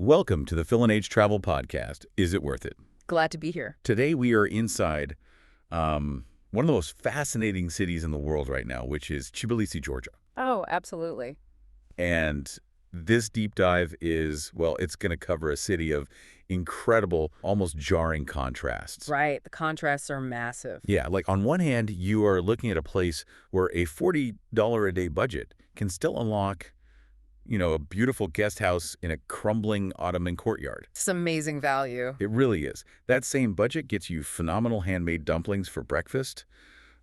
Welcome to the Phil and H Travel Podcast. Is it worth it? Glad to be here. Today we are inside one of the most fascinating cities in the world right now, which is Tbilisi, Georgia. Oh, absolutely. And this deep dive is, well, it's going to cover a city of incredible, almost jarring contrasts. Right. The contrasts are massive. Yeah, like on one hand, you are looking at a place where a $40 a day budget can still unlock, a beautiful guest house in a crumbling Ottoman courtyard. It's amazing value. It really is. That same budget gets you phenomenal handmade dumplings for breakfast,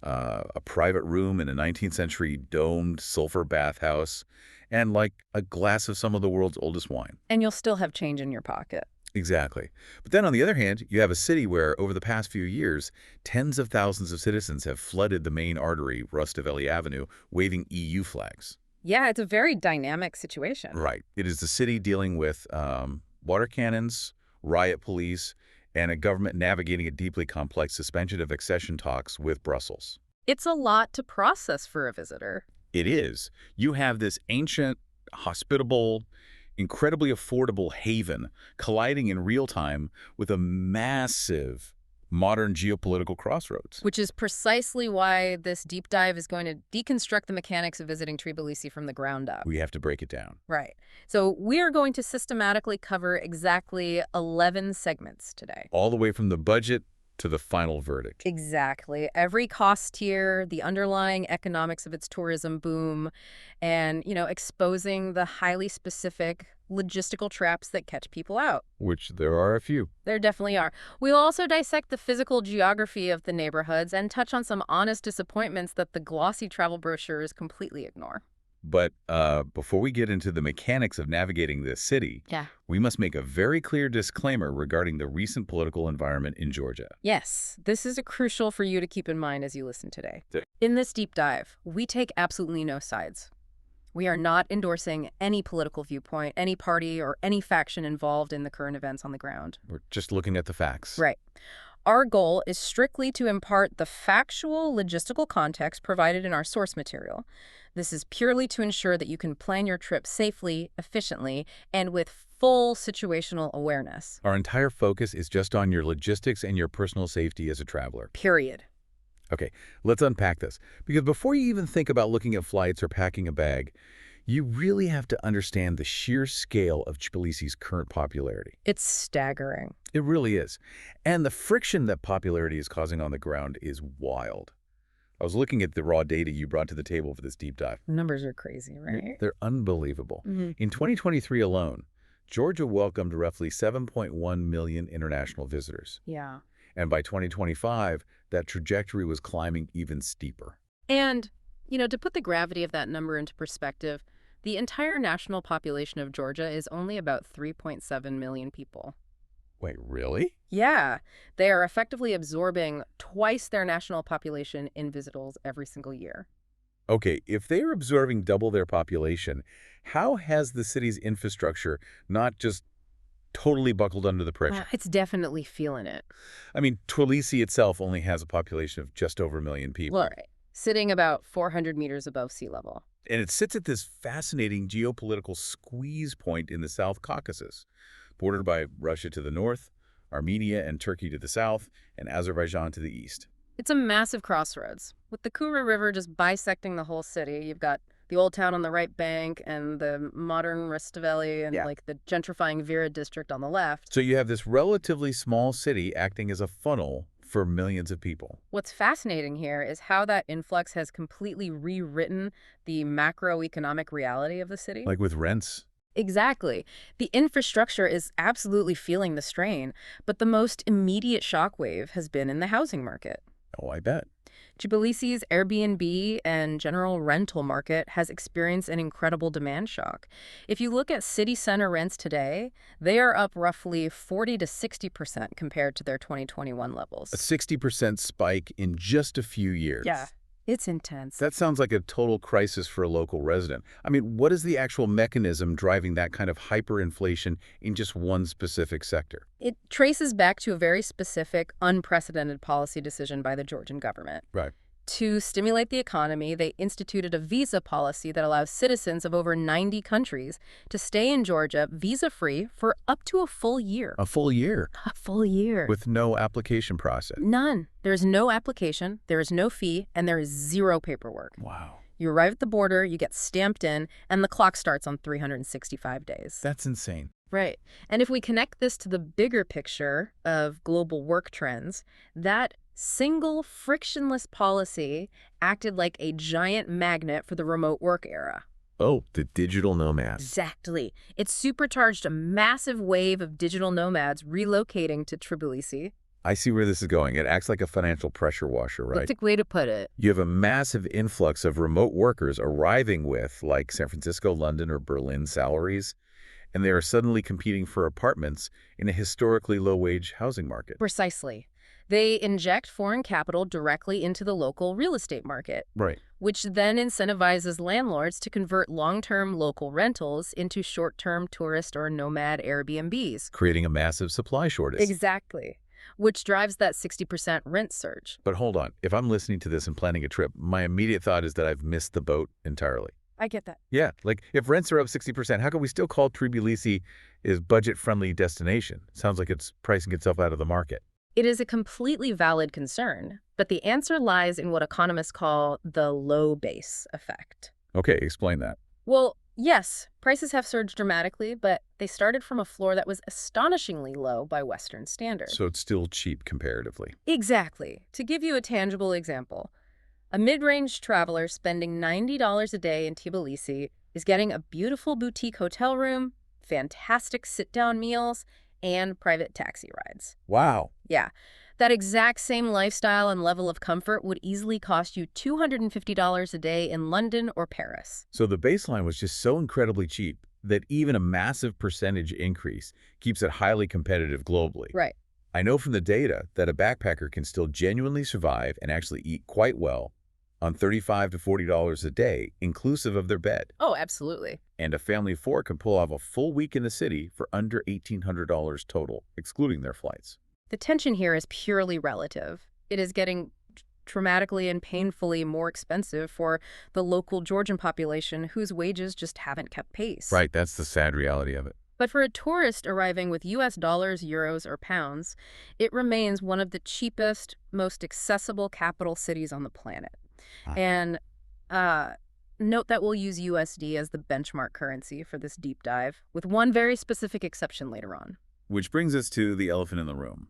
a private room in a 19th century domed sulphur bathhouse, and like a glass of some of the world's oldest wine. And you'll still have change in your pocket. Exactly. But then on the other hand, you have a city where over the past few years, tens of thousands of citizens have flooded the main artery, Rustaveli Avenue, waving EU flags. Yeah, it's a very dynamic situation. Right. It is the city dealing with water cannons, riot police, and a government navigating a deeply complex suspension of accession talks with Brussels. It's a lot to process for a visitor. It is. You have this ancient, hospitable, incredibly affordable haven colliding in real time with a massive modern geopolitical crossroads. Which is precisely why this deep dive is going to deconstruct the mechanics of visiting Tbilisi from the ground up. We have to break it down. Right. So we are going to systematically cover exactly 11 segments today. All the way from the budget to the final verdict. Exactly. Every cost tier, the underlying economics of its tourism boom, and, exposing the highly specific logistical traps that catch people out. Which there are a few. There definitely are. We'll also dissect the physical geography of the neighborhoods and touch on some honest disappointments that the glossy travel brochures completely ignore. But before we get into the mechanics of navigating this city, we must make a very clear disclaimer regarding the recent political environment in Georgia. Yes, this is crucial for you to keep in mind as you listen today. Yeah. In this deep dive, we take absolutely no sides. We are not endorsing any political viewpoint, any party, or any faction involved in the current events on the ground. We're just looking at the facts. Right. Our goal is strictly to impart the factual, logistical context provided in our source material. This is purely to ensure that you can plan your trip safely, efficiently, and with full situational awareness. Our entire focus is just on your logistics and your personal safety as a traveler. Period. Okay, let's unpack this. Because before you even think about looking at flights or packing a bag, you really have to understand the sheer scale of Tbilisi's current popularity. It's staggering. It really is. And the friction that popularity is causing on the ground is wild. I was looking at the raw data you brought to the table for this deep dive. Numbers are crazy, right? They're unbelievable. Mm-hmm. In 2023 alone, Georgia welcomed roughly 7.1 million international visitors. Yeah. And by 2025, that trajectory was climbing even steeper. And, to put the gravity of that number into perspective, the entire national population of Georgia is only about 3.7 million people. Wait, really? Yeah. They are effectively absorbing twice their national population in visitors every single year. Okay, if they are absorbing double their population, how has the city's infrastructure not just totally buckled under the pressure? It's definitely feeling it. I mean, Tbilisi itself only has a population of just over 1 million people. Well, right. Sitting about 400 meters above sea level. And it sits at this fascinating geopolitical squeeze point in the South Caucasus, bordered by Russia to the north, Armenia and Turkey to the south, and Azerbaijan to the east. It's a massive crossroads. With the Kura River just bisecting the whole city, you've got the old town on the right bank and the modern Rustaveli and the gentrifying Vera district on the left. So you have this relatively small city acting as a funnel for millions of people. What's fascinating here is how that influx has completely rewritten the macroeconomic reality of the city. Like with rents. Exactly. The infrastructure is absolutely feeling the strain, but the most immediate shockwave has been in the housing market. Oh, I bet. Tbilisi's Airbnb and general rental market has experienced an incredible demand shock. If you look at city center rents today, they are up roughly 40 to 60% compared to their 2021 levels. A 60% spike in just a few years. Yeah. It's intense. That sounds like a total crisis for a local resident. I mean, what is the actual mechanism driving that kind of hyperinflation in just one specific sector? It traces back to a very specific, unprecedented policy decision by the Georgian government. Right. To stimulate the economy, they instituted a visa policy that allows citizens of over 90 countries to stay in Georgia visa-free for up to a full year. A full year A full year. with no application process. None. There is no application, there is no fee, and there is zero paperwork. Wow. You arrive at the border, you get stamped in, and the clock starts on 365 days. That's insane. Right. And if we connect this to the bigger picture of global work trends, that single frictionless policy acted like a giant magnet for the remote work era. Oh, the digital nomads. Exactly. It supercharged a massive wave of digital nomads relocating to Tbilisi. I see where this is going. It acts like a financial pressure washer, right? That's a way to put it. You have a massive influx of remote workers arriving with, like, San Francisco, London, or Berlin salaries, and they are suddenly competing for apartments in a historically low-wage housing market. Precisely. They inject foreign capital directly into the local real estate market, Right. which then incentivizes landlords to convert long-term local rentals into short-term tourist or nomad Airbnbs. Creating a massive supply shortage. Exactly. Which drives that 60% rent surge. But hold on. If I'm listening to this and planning a trip, my immediate thought is that I've missed the boat entirely. I get that. Yeah, like if rents are up 60%, how can we still call Tbilisi is budget-friendly destination? Sounds like it's pricing itself out of the market. It is a completely valid concern, but the answer lies in what economists call the low base effect. Okay, explain that. Well, yes, prices have surged dramatically, but they started from a floor that was astonishingly low by Western standards. So it's still cheap comparatively. Exactly. To give you a tangible example, a mid-range traveler spending $90 a day in Tbilisi is getting a beautiful boutique hotel room, fantastic sit-down meals, and private taxi rides. Wow. Yeah, that exact same lifestyle and level of comfort would easily cost you $250 a day in London or Paris. So the baseline was just so incredibly cheap that even a massive percentage increase keeps it highly competitive globally. Right. I know from the data that a backpacker can still genuinely survive and actually eat quite well on $35 to $40 a day, inclusive of their bed. Oh, absolutely. And a family of four can pull off a full week in the city for under $1,800 total, excluding their flights. The tension here is purely relative. It is getting dramatically and painfully more expensive for the local Georgian population whose wages just haven't kept pace. Right, that's the sad reality of it. But for a tourist arriving with US dollars, euros, or pounds, it remains one of the cheapest, most accessible capital cities on the planet. And note that we'll use USD as the benchmark currency for this deep dive, with one very specific exception later on. Which brings us to the elephant in the room.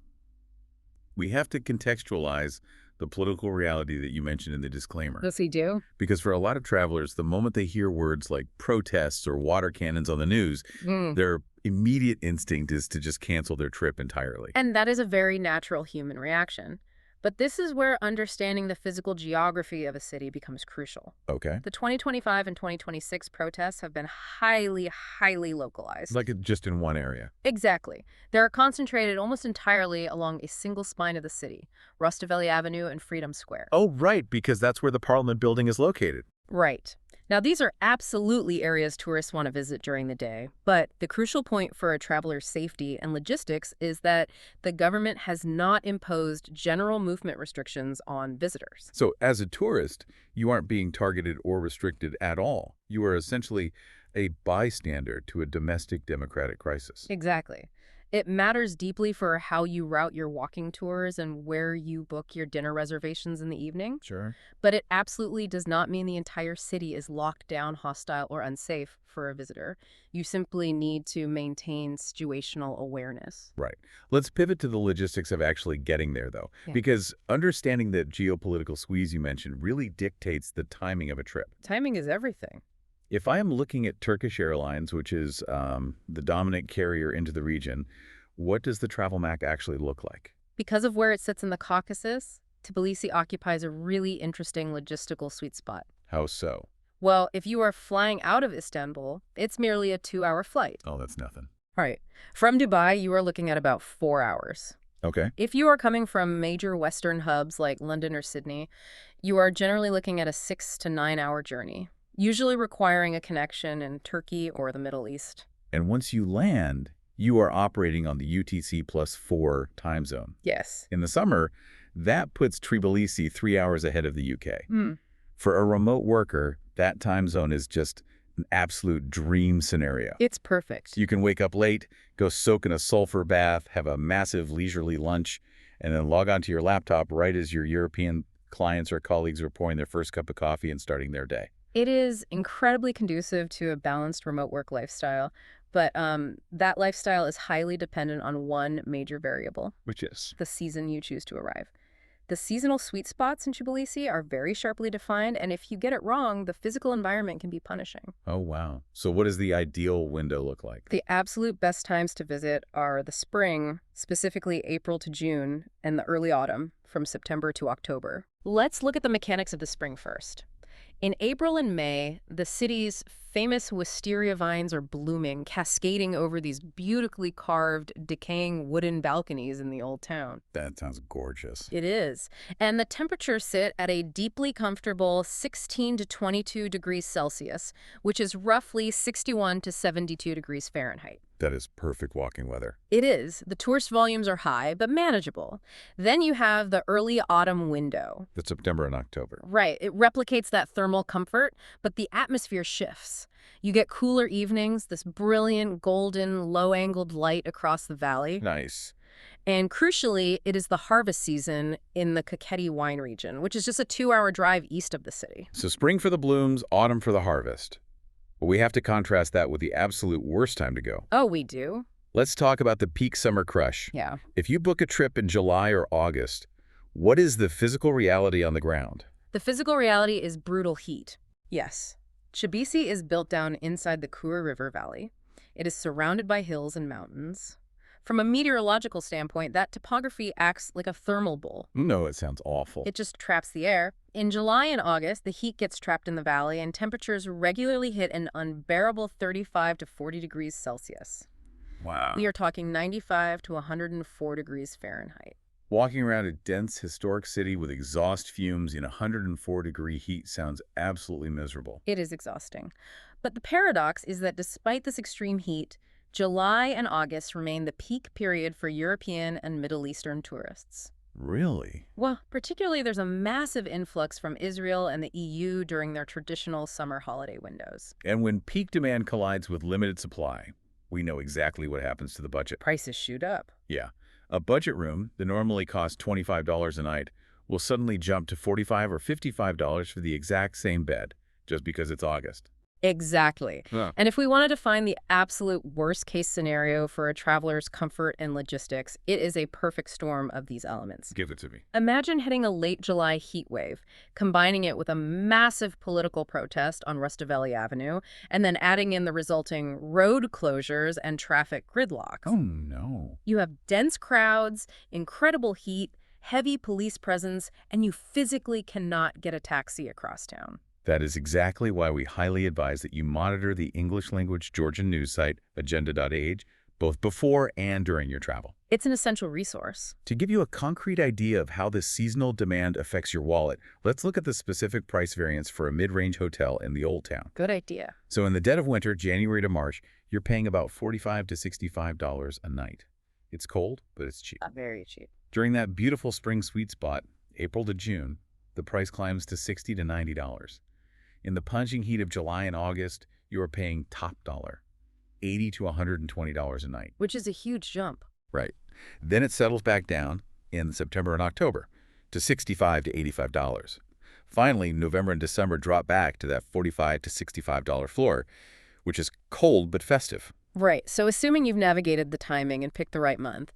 We have to contextualize the political reality that you mentioned in the disclaimer. Does he do? Because for a lot of travelers, the moment they hear words like protests or water cannons on the news, their immediate instinct is to just cancel their trip entirely. And that is a very natural human reaction. But this is where understanding the physical geography of a city becomes crucial. Okay. The 2025 and 2026 protests have been highly localized. Like just in one area. Exactly. They are concentrated almost entirely along a single spine of the city, Rustaveli Avenue and Freedom Square. Oh, right, because that's where the Parliament building is located. Right. Now, these are absolutely areas tourists want to visit during the day, but the crucial point for a traveler's safety and logistics is that the government has not imposed general movement restrictions on visitors. So as a tourist, you aren't being targeted or restricted at all. You are essentially a bystander to a domestic democratic crisis. Exactly. It matters deeply for how you route your walking tours and where you book your dinner reservations in the evening. Sure. But it absolutely does not mean the entire city is locked down, hostile, or unsafe for a visitor. You simply need to maintain situational awareness. Right. Let's pivot to the logistics of actually getting there, though, because understanding the geopolitical squeeze you mentioned really dictates the timing of a trip. Timing is everything. If I am looking at Turkish Airlines, which is the dominant carrier into the region, what does the travel map actually look like? Because of where it sits in the Caucasus, Tbilisi occupies a really interesting logistical sweet spot. How so? Well, if you are flying out of Istanbul, it's merely a 2-hour flight. Oh, that's nothing. Right. From Dubai, you are looking at about 4 hours. Okay. If you are coming from major Western hubs like London or Sydney, you are generally looking at a 6 to 9 hour journey, usually requiring a connection in Turkey or the Middle East. And once you land, you are operating on the UTC +4 time zone. Yes. In the summer, That puts Tbilisi 3 hours ahead of the UK. Hmm. For a remote worker, that time zone is just an absolute dream scenario. It's perfect. You can wake up late, go soak in a sulphur bath, have a massive leisurely lunch, and then log onto your laptop right as your European clients or colleagues are pouring their first cup of coffee and starting their day. It is incredibly conducive to a balanced remote work lifestyle, but that lifestyle is highly dependent on one major variable, Which is? the season you choose to arrive. The seasonal sweet spots in Tbilisi are very sharply defined, and if you get it wrong, the physical environment can be punishing. Oh, wow. So what does the ideal window look like? The absolute best times to visit are the spring, specifically April to June, and the early autumn, from September to October. Let's look at the mechanics of the spring first. In April and May, the city's famous wisteria vines are blooming, cascading over these beautifully carved, decaying wooden balconies in the old town. That sounds gorgeous. It is. And the temperatures sit at a deeply comfortable 16 to 22 degrees Celsius, which is roughly 61 to 72 degrees Fahrenheit. That is perfect walking weather. It is. The tourist volumes are high, but manageable. Then you have the early autumn window. That's September and October. Right. It replicates that thermal comfort, but the atmosphere shifts. You get cooler evenings, this brilliant, golden, low-angled light across the valley. Nice. And crucially, it is the harvest season in the Kakheti wine region, which is just a 2-hour drive east of the city. So spring for the blooms, autumn for the harvest. But we have to contrast that with the absolute worst time to go. Oh, we do? Let's talk about the peak summer crush. Yeah. If you book a trip in July or August, what is the physical reality on the ground? The physical reality is brutal heat. Yes. Tbilisi is built down inside the Kura River Valley. It is surrounded by hills and mountains. From a meteorological standpoint, that topography acts like a thermal bowl. No, it sounds awful. It just traps the air. In July and August, the heat gets trapped in the valley, and temperatures regularly hit an unbearable 35 to 40 degrees Celsius. Wow. We are talking 95 to 104 degrees Fahrenheit. Walking around a dense, historic city with exhaust fumes in 104-degree heat sounds absolutely miserable. It is exhausting. But the paradox is that despite this extreme heat, July and August remain the peak period for European and Middle Eastern tourists. Really? Well, particularly there's a massive influx from Israel and the EU during their traditional summer holiday windows. And when peak demand collides with limited supply, we know exactly what happens to the budget. Prices shoot up. Yeah. A budget room that normally costs $25 a night will suddenly jump to $45 or $55 for the exact same bed, just because it's August. Exactly. Huh. And if we wanted to find the absolute worst-case scenario for a traveler's comfort and logistics, it is a perfect storm of these elements. Give it to me. Imagine hitting a late July heat wave, combining it with a massive political protest on Rustaveli Avenue, and then adding in the resulting road closures and traffic gridlocks. Oh, no. You have dense crowds, incredible heat, heavy police presence, and you physically cannot get a taxi across town. That is exactly why we highly advise that you monitor the English-language Georgian news site, agenda.age, both before and during your travel. It's an essential resource. To give you a concrete idea of how this seasonal demand affects your wallet, let's look at the specific price variance for a mid-range hotel in the Old Town. Good idea. So in the dead of winter, January to March, you're paying about $45 to $65 a night. It's cold, but it's cheap. Very cheap. During that beautiful spring sweet spot, April to June, the price climbs to $60 to $90. In the punching heat of July and August, you are paying top dollar, $80 to $120 a night. Which is a huge jump. Right. Then it settles back down in September and October to $65 to $85. Finally, November and December drop back to that $45 to $65 floor, which is cold but festive. Right. So assuming you've navigated the timing and picked the right month,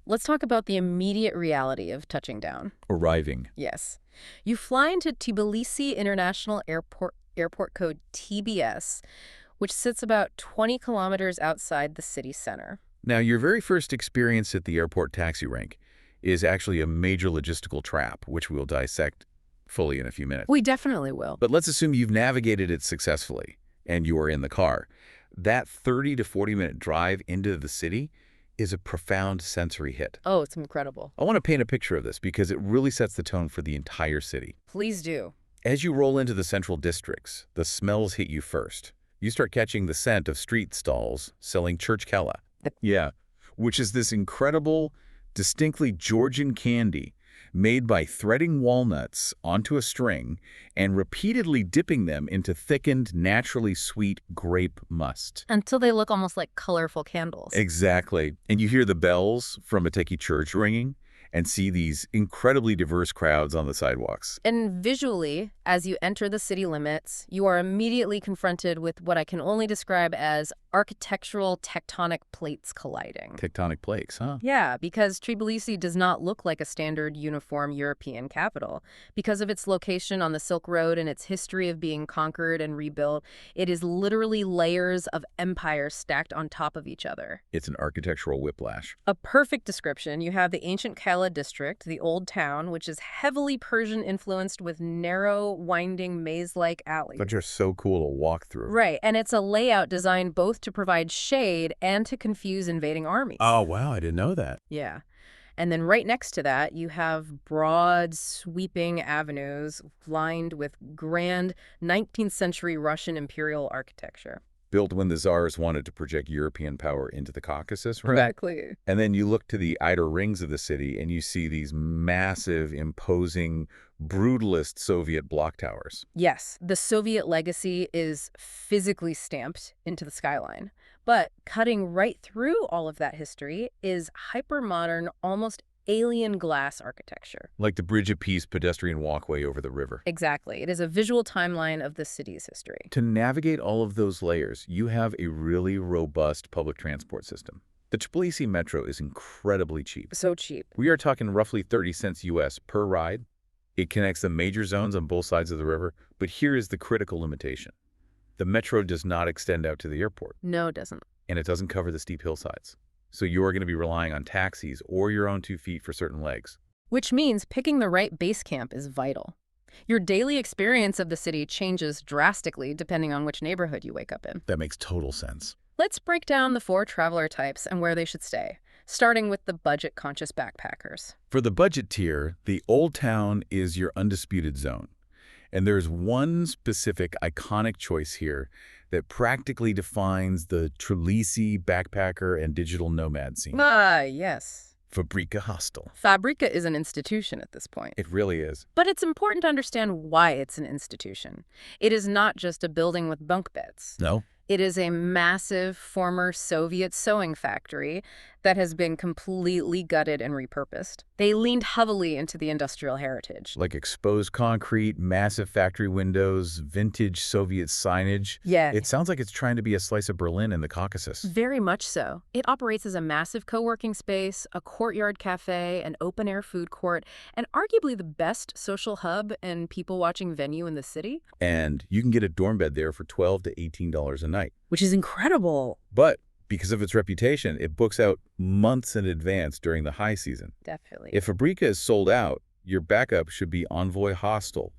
let's talk about the immediate reality of touching down. Arriving. Yes. You fly into Tbilisi International Airport code TBS, which sits about 20 kilometers outside the city center. Now, your very first experience at the airport taxi rank is actually a major logistical trap, which we'll dissect fully in a few minutes. We definitely will. But let's assume you've navigated it successfully and you are in the car. That 30 to 40-minute drive into the city is a profound sensory hit. Oh, it's incredible. I want to paint a picture of this because it really sets the tone for the entire city. Please do. As you roll into the central districts, the smells hit you first. You start catching the scent of street stalls selling church kella. Yeah, which is this incredible, distinctly Georgian candy made by threading walnuts onto a string and repeatedly dipping them into thickened, naturally sweet grape must. Until they look almost like colorful candles. Exactly. And you hear the bells from a Teki church ringing and see these incredibly diverse crowds on the sidewalks. And visually, as you enter the city limits, you are immediately confronted with what I can only describe as architectural tectonic plates colliding. Tectonic plates, huh? Yeah, because Tbilisi does not look like a standard uniform European capital. Because of its location on the Silk Road and its history of being conquered and rebuilt, it is literally layers of empire stacked on top of each other. It's an architectural whiplash. A perfect description. You have the ancient Kala district, the old town, which is heavily Persian-influenced with narrow, winding, maze-like alleys. But you're so cool to walk through. Right, and it's a layout designed both to provide shade and to confuse invading armies. Oh, wow, I didn't know that. Yeah. And then right next to that, you have broad, sweeping avenues lined with grand 19th century Russian imperial architecture. Built when the Tsars wanted to project European power into the Caucasus, right? Exactly. And then you look to the outer rings of the city and you see these massive, imposing, brutalist Soviet block towers. Yes, the Soviet legacy is physically stamped into the skyline. But cutting right through all of that history is hyper-modern, almost alien glass architecture. Like the Bridge of Peace pedestrian walkway over the river. Exactly. It is a visual timeline of the city's history. To navigate all of those layers, you have a really robust public transport system. The Tbilisi Metro is incredibly cheap. So cheap. We are talking roughly 30 cents US per ride. It connects the major zones on both sides of the river, but here is the critical limitation. The metro does not extend out to the airport. No, it doesn't. And it doesn't cover the steep hillsides. So you are going to be relying on taxis or your own 2 feet for certain legs. Which means picking the right base camp is vital. Your daily experience of the city changes drastically depending on which neighborhood you wake up in. That makes total sense. Let's break down the 4 traveler types and where they should stay, starting with the budget-conscious backpackers. For the budget tier, the Old Town is your undisputed zone. And there's one specific iconic choice here that practically defines the Tbilisi backpacker and digital nomad scene. Ah, yes. Fabrika Hostel. Fabrika is an institution at this point. It really is. But it's important to understand why it's an institution. It is not just a building with bunk beds. No? It is a massive former Soviet sewing factory that has been completely gutted and repurposed. They leaned heavily into the industrial heritage. Like exposed concrete, massive factory windows, vintage Soviet signage. Yeah. It sounds like it's trying to be a slice of Berlin in the Caucasus. Very much so. It operates as a massive co-working space, a courtyard cafe, an open-air food court, and arguably the best social hub and people-watching venue in the city. And you can get a dorm bed there for $12 to $18 a night. Which is incredible. But because of its reputation, it books out months in advance during the high season. Definitely. If Fabrika is sold out, your backup should be Envoy Hostel,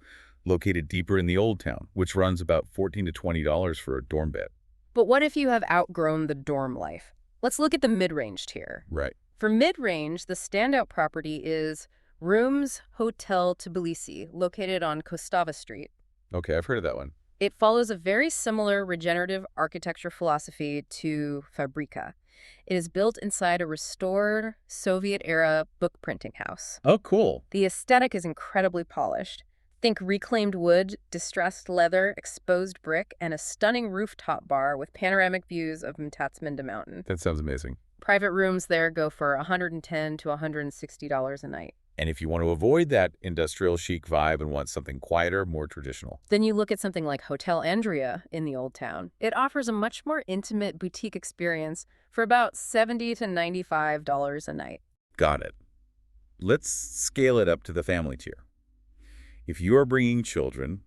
located deeper in the Old Town, which runs about $14 to $20 for a dorm bed. But what if you have outgrown the dorm life? Let's look at the mid-range tier. Right. For mid-range, the standout property is Rooms Hotel Tbilisi, located on Kostava Street. Okay, I've heard of that one. It follows a very similar regenerative architecture philosophy to Fabrika. It is built inside a restored Soviet-era book printing house. Oh, cool. The aesthetic is incredibly polished. Think reclaimed wood, distressed leather, exposed brick, and a stunning rooftop bar with panoramic views of Mtatsminda Mountain. That sounds amazing. Private rooms there go for $110 to $160 a night. And if you want to avoid that industrial chic vibe and want something quieter, more traditional. Then you look at something like Hotel Andrea in the Old Town. It offers a much more intimate boutique experience for about $70 to $95 a night. Got it. Let's scale it up to the family tier. If you are bringing children,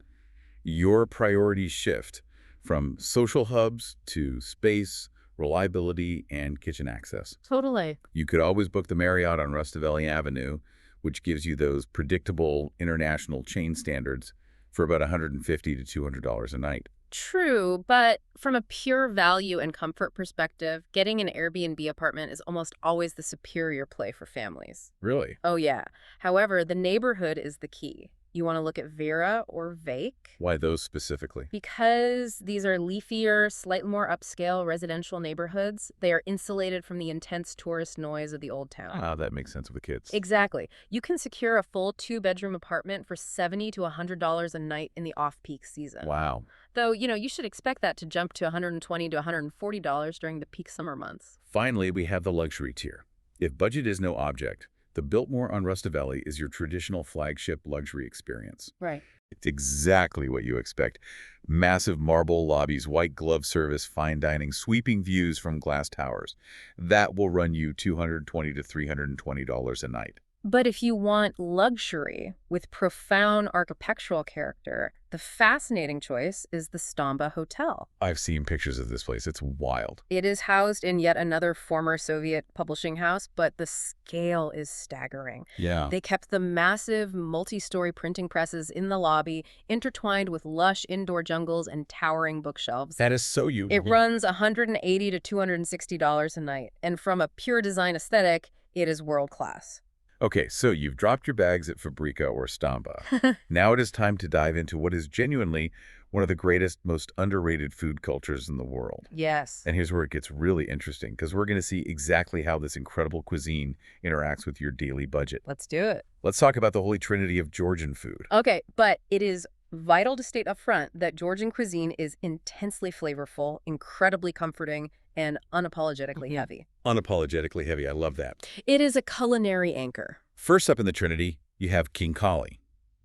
your priorities shift from social hubs to space, reliability, and kitchen access. Totally. You could always book the Marriott on Rustaveli Avenue, which gives you those predictable international chain standards for about $150 to $200 a night. True, but from a pure value and comfort perspective, getting an Airbnb apartment is almost always the superior play for families. Really? Oh yeah. However, the neighborhood is the key. You want to look at Vera or Vake Why those specifically? because these are leafier, slightly more upscale residential neighborhoods. They are insulated from the intense tourist noise of the old town. Ah, that makes sense with the kids. Exactly. You can secure a full two-bedroom apartment for $70 to $100 a night in the off-peak season. Wow. Though, you should expect that to jump to $120 to $140 during the peak summer months. Finally, we have the luxury tier. If budget is no object, the Biltmore on Rustaveli is your traditional flagship luxury experience. Right. It's exactly what you expect. Massive marble lobbies, white glove service, fine dining, sweeping views from glass towers. That will run you $220 to $320 a night. But if you want luxury with profound architectural character, the fascinating choice is the Stamba Hotel. I've seen pictures of this place. It's wild. It is housed in yet another former Soviet publishing house, but the scale is staggering. Yeah. They kept the massive multi-story printing presses in the lobby, intertwined with lush indoor jungles and towering bookshelves. That is so you. It runs $180 to $260 a night, and from a pure design aesthetic, it is world-class. Okay, so you've dropped your bags at Fabrika or Stamba. Now it is time to dive into what is genuinely one of the greatest, most underrated food cultures in the world. Yes. And here's where it gets really interesting, because we're going to see exactly how this incredible cuisine interacts with your daily budget. Let's do it. Let's talk about the holy trinity of Georgian food. Okay, but it is vital to state up front that Georgian cuisine is intensely flavorful, incredibly comforting, and unapologetically heavy. Unapologetically heavy. I love that. It is a culinary anchor. First up in the trinity, you have khinkali.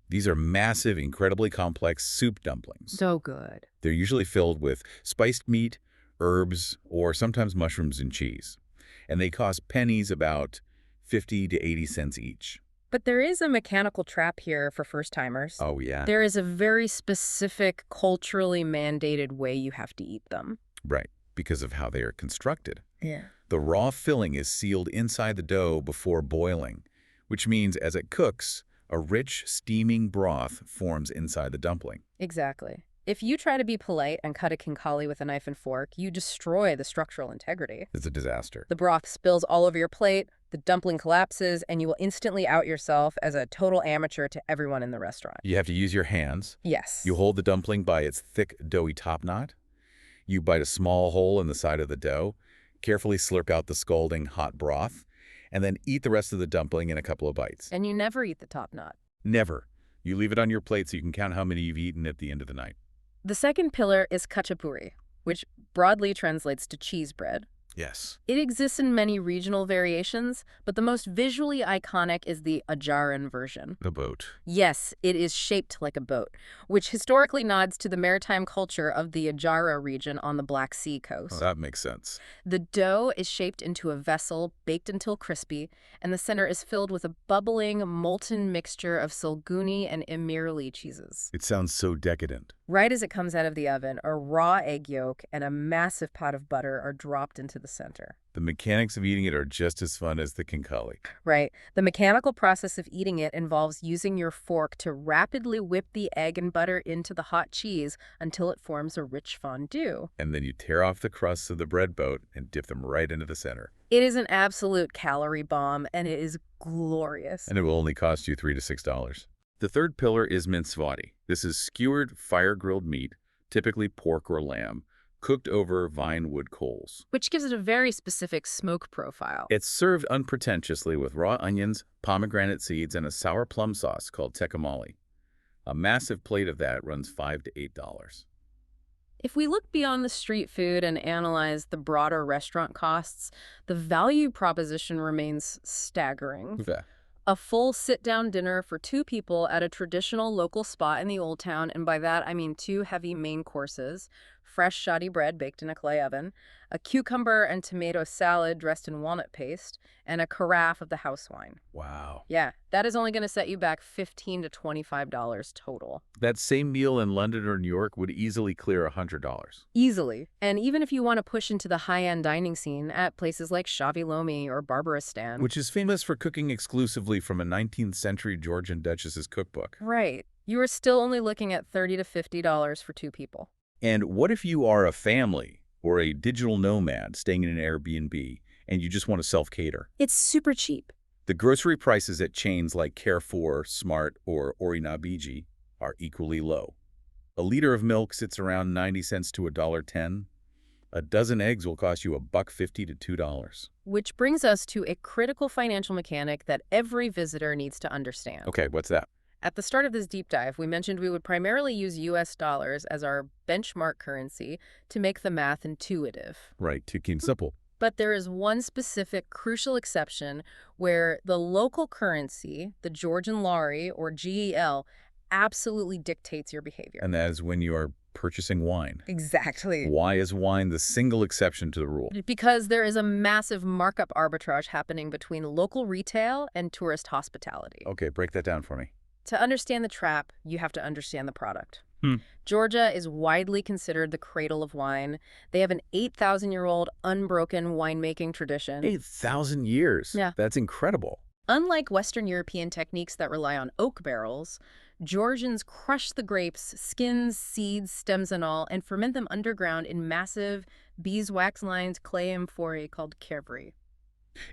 These are massive, incredibly complex soup dumplings. So good. They're usually filled with spiced meat, herbs, or sometimes mushrooms and cheese. And they cost pennies, about 50 to 80 cents each. But there is a mechanical trap here for first-timers. Oh, yeah. There is a very specific, culturally mandated way you have to eat them. Right, because of how they are constructed. Yeah. The raw filling is sealed inside the dough before boiling, which means as it cooks, a rich, steaming broth forms inside the dumpling. Exactly. If you try to be polite and cut a khinkali with a knife and fork, you destroy the structural integrity. It's a disaster. The broth spills all over your plate, the dumpling collapses, and you will instantly out yourself as a total amateur to everyone in the restaurant. You have to use your hands. Yes. You hold the dumpling by its thick, doughy top knot. You bite a small hole in the side of the dough, carefully slurp out the scalding hot broth, and then eat the rest of the dumpling in a couple of bites. And you never eat the top knot. Never. You leave it on your plate so you can count how many you've eaten at the end of the night. The second pillar is khachapuri, which broadly translates to cheese bread. Yes. It exists in many regional variations, but the most visually iconic is the Ajaran version. The boat. Yes, it is shaped like a boat, which historically nods to the maritime culture of the Ajara region on the Black Sea coast. Oh, that makes sense. The dough is shaped into a vessel, baked until crispy, and the center is filled with a bubbling, molten mixture of Sulguni and Emirli cheeses. It sounds so decadent. Right as it comes out of the oven, a raw egg yolk and a massive pot of butter are dropped into the center. The mechanics of eating it are just as fun as the khinkali. Right. The mechanical process of eating it involves using your fork to rapidly whip the egg and butter into the hot cheese until it forms a rich fondue. And then you tear off the crusts of the bread boat and dip them right into the center. It is an absolute calorie bomb, and it is glorious. And it will only cost you $3 to $6. The third pillar is mincvati. This is skewered, fire-grilled meat, typically pork or lamb, cooked over vine wood coals. Which gives it a very specific smoke profile. It's served unpretentiously with raw onions, pomegranate seeds, and a sour plum sauce called tekamali. A massive plate of that runs $5 to $8. If we look beyond the street food and analyze the broader restaurant costs, the value proposition remains staggering. Okay. A full sit-down dinner for two people at a traditional local spot in the Old Town, and by that I mean two heavy main courses, fresh shoddy bread baked in a clay oven, a cucumber and tomato salad dressed in walnut paste, and a carafe of the house wine. Wow. Yeah, that is only going to set you back $15 to $25 total. That same meal in London or New York would easily clear $100. Easily. And even if you want to push into the high-end dining scene at places like Shavilomi or Barbaristan. Which is famous for cooking exclusively from a 19th century Georgian duchess's cookbook. Right. You are still only looking at $30 to $50 for two people. And what if you are a family or a digital nomad staying in an Airbnb and you just want to self-cater? It's super cheap. The grocery prices at chains like Carrefour, Smart, or Orinabiji are equally low. A liter of milk sits around 90 cents to $1.10. A dozen eggs will cost you $1.50 to $2. Which brings us to a critical financial mechanic that every visitor needs to understand. Okay, what's that? At the start of this deep dive, we mentioned we would primarily use US dollars as our benchmark currency to make the math intuitive. Right, to keep it simple. But there is one specific crucial exception where the local currency, the Georgian lari or GEL, absolutely dictates your behavior. And that is when you are purchasing wine. Exactly. Why is wine the single exception to the rule? Because there is a massive markup arbitrage happening between local retail and tourist hospitality. Okay, break that down for me. To understand the trap, you have to understand the product. Hmm. Georgia is widely considered the cradle of wine. They have an 8,000-year-old unbroken winemaking tradition. 8,000 years? Yeah. That's incredible. Unlike Western European techniques that rely on oak barrels, Georgians crush the grapes, skins, seeds, stems and all, and ferment them underground in massive beeswax-lined clay amphorae called kevri.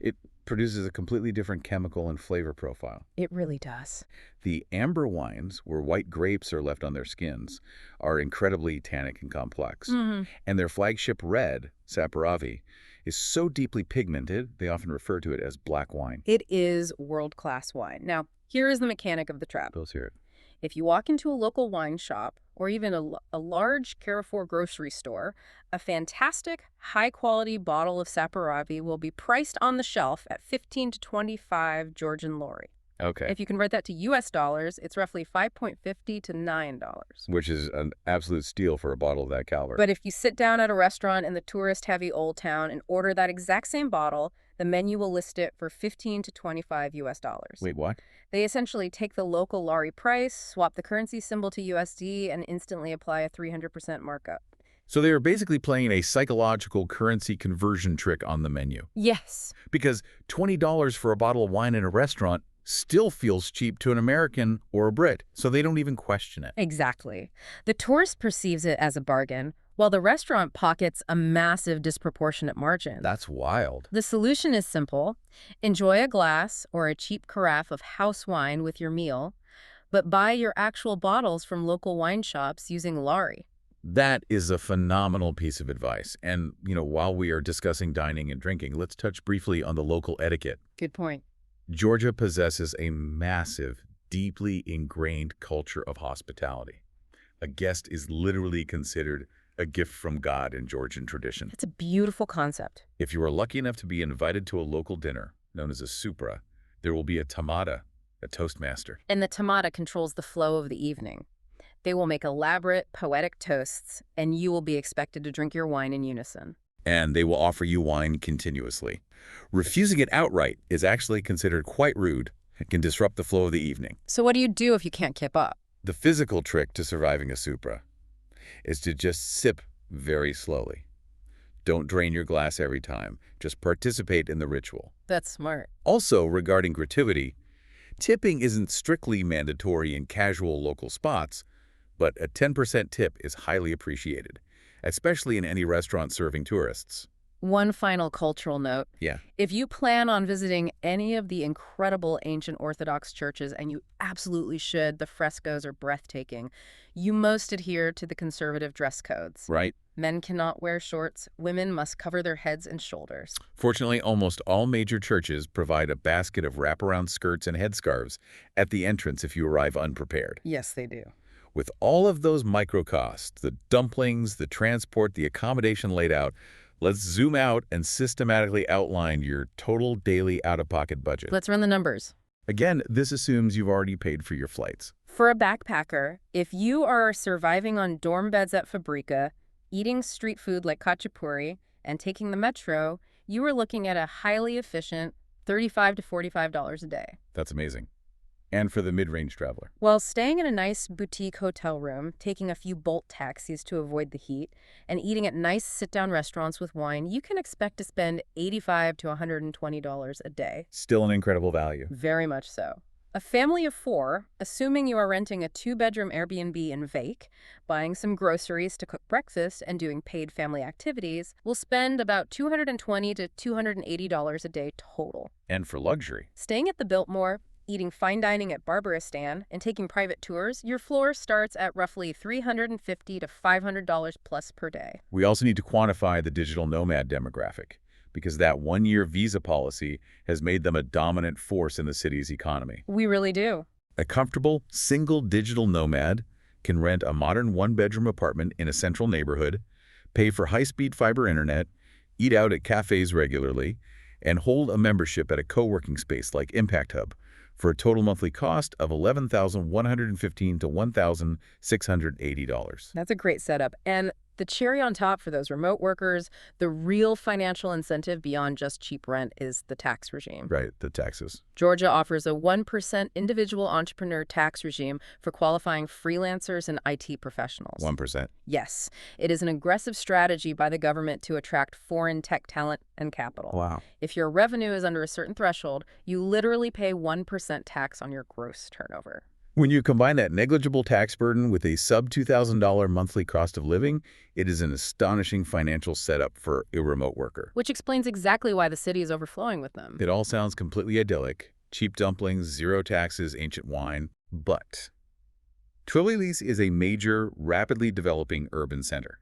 It produces a completely different chemical and flavor profile. It really does. The amber wines, where white grapes are left on their skins, are incredibly tannic and complex. And their flagship red, Saperavi, is so deeply pigmented, they often refer to it as black wine. It is world-class wine. Now, here is the mechanic of the trap. Let's hear it. If you walk into a local wine shop or even a large Carrefour grocery store, a fantastic, high-quality bottle of Saperavi will be priced on the shelf at 15 to 25 Georgian lari. Okay. If you convert that to US dollars, it's roughly $5.50 to $9. Which is an absolute steal for a bottle of that caliber. But if you sit down at a restaurant in the tourist-heavy Old Town and order that exact same bottle, the menu will list it for 15 to 25 US dollars. Wait, what? They essentially take the local lari price, swap the currency symbol to USD, and instantly apply a 300% markup. So they are basically playing a psychological currency conversion trick on the menu. Yes. Because $20 for a bottle of wine in a restaurant still feels cheap to an American or a Brit, so they don't even question it. Exactly. The tourist perceives it as a bargain, while the restaurant pockets a massive disproportionate margin. That's wild. The solution is simple. Enjoy a glass or a cheap carafe of house wine with your meal, but buy your actual bottles from local wine shops using lari. That is a phenomenal piece of advice. And, while we are discussing dining and drinking, let's touch briefly on the local etiquette. Good point. Georgia possesses a massive, deeply ingrained culture of hospitality. A guest is literally considered a gift from God in Georgian tradition. It's a beautiful concept. If you are lucky enough to be invited to a local dinner, known as a supra, there will be a tamada, a toastmaster. And the tamada controls the flow of the evening. They will make elaborate, poetic toasts, and you will be expected to drink your wine in unison. And they will offer you wine continuously. Refusing it outright is actually considered quite rude and can disrupt the flow of the evening. So what do you do if you can't keep up? The physical trick to surviving a supra is to just sip very slowly. Don't drain your glass every time. Just participate in the ritual. That's smart. Also, regarding gratuity, tipping isn't strictly mandatory in casual local spots, but a 10% tip is highly appreciated, especially in any restaurant serving tourists. One final cultural note. Yeah. If you plan on visiting any of the incredible ancient Orthodox churches, and you absolutely should, the frescoes are breathtaking, you must adhere to the conservative dress codes. Right. Men cannot wear shorts. Women must cover their heads and shoulders. Fortunately, almost all major churches provide a basket of wraparound skirts and headscarves at the entrance if you arrive unprepared. Yes, they do. With all of those micro costs, the dumplings, the transport, the accommodation laid out, let's zoom out and systematically outline your total daily out-of-pocket budget. Let's run the numbers. Again, this assumes you've already paid for your flights. For a backpacker, if you are surviving on dorm beds at Fabrika, eating street food like khachapuri, and taking the metro, you are looking at a highly efficient $35 to $45 a day. That's amazing. And for the mid-range traveler. While staying in a nice boutique hotel room, taking a few Bolt taxis to avoid the heat, and eating at nice sit-down restaurants with wine, you can expect to spend $85 to $120 a day. Still an incredible value. Very much so. A family of 4, assuming you are renting a 2-bedroom Airbnb in Vake, buying some groceries to cook breakfast, and doing paid family activities, will spend about $220 to $280 a day total. And for luxury. Staying at the Biltmore, eating fine dining at Barbaristan, and taking private tours, your floor starts at roughly $350 to $500 plus per day. We also need to quantify the digital nomad demographic, because that one-year visa policy has made them a dominant force in the city's economy. We really do. A comfortable, single digital nomad can rent a modern one-bedroom apartment in a central neighborhood, pay for high-speed fiber internet, eat out at cafes regularly, and hold a membership at a co-working space like Impact Hub for a total monthly cost of $11,115 to $1,680. That's a great setup. And the cherry on top for those remote workers, the real financial incentive beyond just cheap rent is the tax regime. Right, the taxes. Georgia offers a 1% individual entrepreneur tax regime for qualifying freelancers and IT professionals. 1%. Yes, it is an aggressive strategy by the government to attract foreign tech talent and capital. Wow. If your revenue is under a certain threshold, you literally pay 1% tax on your gross turnover. When you combine that negligible tax burden with a sub-$2,000 monthly cost of living, it is an astonishing financial setup for a remote worker. Which explains exactly why the city is overflowing with them. It all sounds completely idyllic. Cheap dumplings, zero taxes, ancient wine. But Tbilisi is a major, rapidly developing urban center.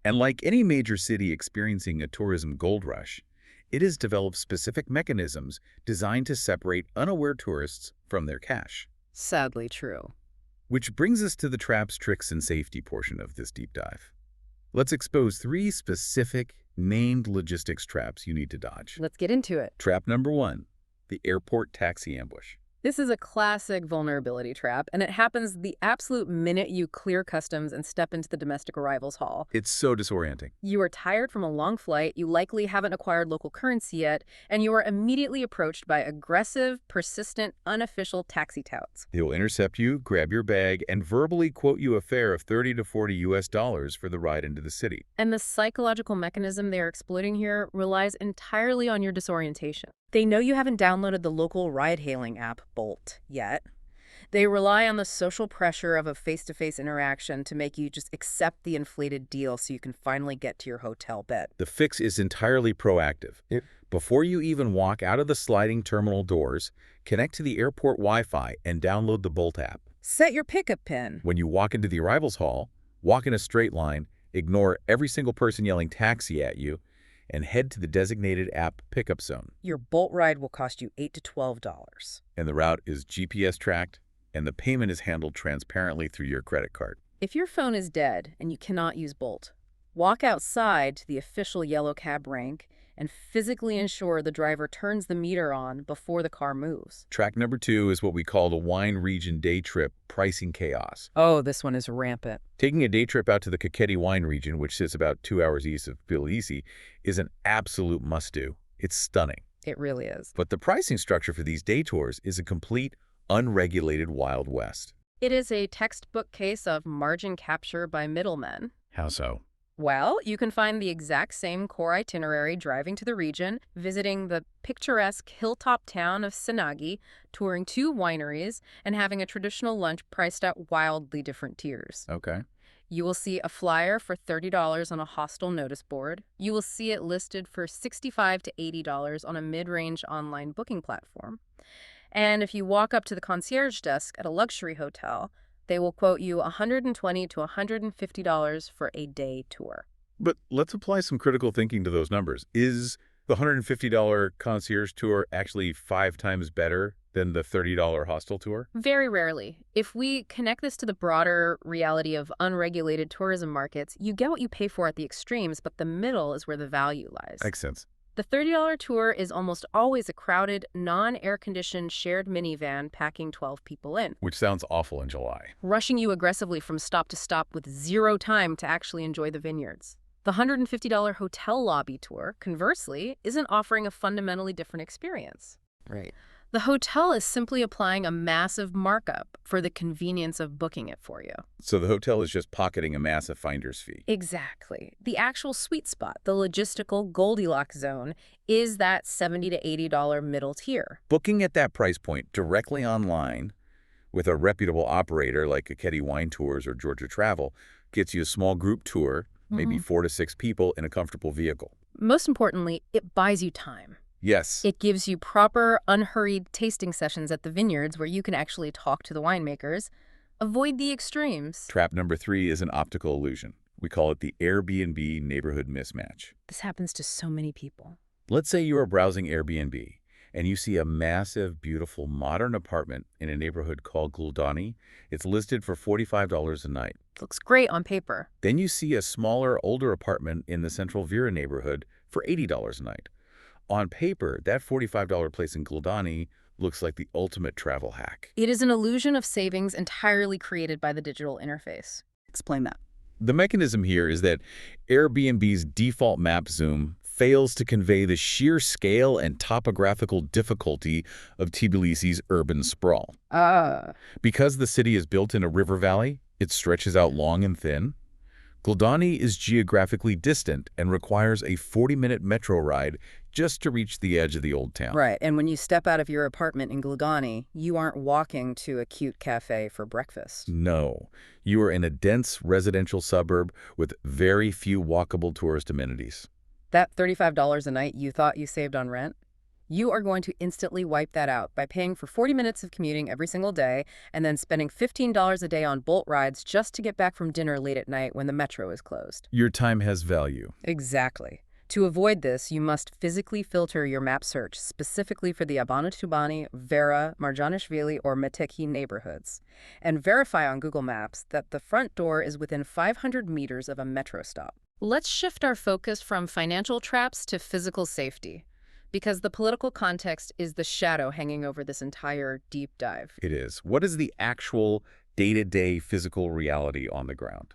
And like any major city experiencing a tourism gold rush, it has developed specific mechanisms designed to separate unaware tourists from their cash. Sadly true. Which brings us to the traps, tricks, and safety portion of this deep dive. Let's expose 3 specific, named logistics traps you need to dodge. Let's get into it. Trap number 1, the airport taxi ambush. This is a classic vulnerability trap, and it happens the absolute minute you clear customs and step into the domestic arrivals hall. It's so disorienting. You are tired from a long flight, you likely haven't acquired local currency yet, and you are immediately approached by aggressive, persistent, unofficial taxi touts. They will intercept you, grab your bag, and verbally quote you a fare of $30 to $40 for the ride into the city. And the psychological mechanism they are exploiting here relies entirely on your disorientation. They know you haven't downloaded the local ride-hailing app, Bolt, yet. They rely on the social pressure of a face-to-face interaction to make you just accept the inflated deal so you can finally get to your hotel bed. The fix is entirely proactive. Before you even walk out of the sliding terminal doors, connect to the airport Wi-Fi and download the Bolt app. Set your pickup pin. When you walk into the arrivals hall, walk in a straight line, ignore every single person yelling taxi at you, and head to the designated app pickup zone. Your Bolt ride will cost you $8 to $12. And the route is GPS tracked, and the payment is handled transparently through your credit card. If your phone is dead and you cannot use Bolt, walk outside to the official yellow cab rank and physically ensure the driver turns the meter on before the car moves. Track number 2 is what we call the wine region day trip pricing chaos. Oh, this one is rampant. Taking a day trip out to the Kakheti wine region, which sits about 2 hours east of Tbilisi, is an absolute must-do. It's stunning. It really is. But the pricing structure for these day tours is a complete, unregulated Wild West. It is a textbook case of margin capture by middlemen. How so? Well, you can find the exact same core itinerary driving to the region, visiting the picturesque hilltop town of Senagi, touring 2 wineries, and having a traditional lunch priced at wildly different tiers. Okay. You will see a flyer for $30 on a hostel notice board. You will see it listed for $65 to $80 on a mid-range online booking platform. And if you walk up to the concierge desk at a luxury hotel, they will quote you $120 to $150 for a day tour. But let's apply some critical thinking to those numbers. Is the $150 concierge tour actually 5 times better than the $30 hostel tour? Very rarely. If we connect this to the broader reality of unregulated tourism markets, you get what you pay for at the extremes, but the middle is where the value lies. Makes sense. The $30 tour is almost always a crowded, non-air-conditioned shared minivan packing 12 people in, Which sounds awful in July. rushing you aggressively from stop to stop with zero time to actually enjoy the vineyards. The $150 hotel lobby tour, conversely, isn't offering a fundamentally different experience. Right. The hotel is simply applying a massive markup for the convenience of booking it for you. So the hotel is just pocketing a massive finder's fee. Exactly. The actual sweet spot, the logistical Goldilocks zone, is that $70 to $80 middle tier. Booking at that price point directly online with a reputable operator like Kakheti Wine Tours or Georgia Travel gets you a small group tour, maybe 4 to 6 people in a comfortable vehicle. Most importantly, it buys you time. Yes. It gives you proper, unhurried tasting sessions at the vineyards where you can actually talk to the winemakers. Avoid the extremes. Trap number 3 is an optical illusion. We call it the Airbnb neighborhood mismatch. This happens to so many people. Let's say you are browsing Airbnb and you see a massive, beautiful, modern apartment in a neighborhood called Guldani. It's listed for $45 a night. Looks great on paper. Then you see a smaller, older apartment in the central Vera neighborhood for $80 a night. On paper, that $45 place in Guldani looks like the ultimate travel hack. It is an illusion of savings entirely created by the digital interface. Explain that. The mechanism here is that Airbnb's default map zoom fails to convey the sheer scale and topographical difficulty of Tbilisi's urban sprawl. Because the city is built in a river valley, it stretches out long and thin. Guldani is geographically distant and requires a 40-minute metro ride just to reach the edge of the old town. Right, and when you step out of your apartment in Guldani, you aren't walking to a cute cafe for breakfast. No, you are in a dense residential suburb with very few walkable tourist amenities. That $35 a night you thought you saved on rent? You are going to instantly wipe that out by paying for 40 minutes of commuting every single day and then spending $15 a day on Bolt rides just to get back from dinner late at night when the metro is closed. Your time has value. Exactly. To avoid this, you must physically filter your map search specifically for the Abanatubani, Vera, Marjanishvili, or Meteki neighborhoods, and verify on Google Maps that the front door is within 500 meters of a metro stop. Let's shift our focus from financial traps to physical safety, because the political context is the shadow hanging over this entire deep dive. It is. What is the actual day-to-day physical reality on the ground?